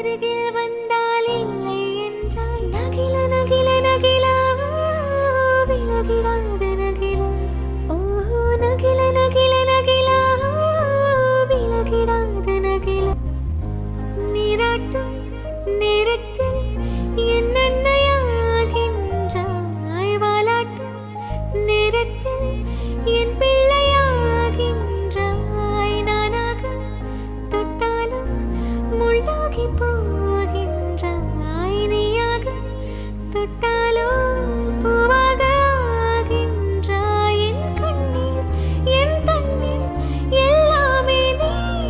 அருகில் வந்தால் இல்லை என்றாய். நகில நகில நகிலா விலகிடாது நகிலா. ஓ நகில நகில நகிலா விலகிடாது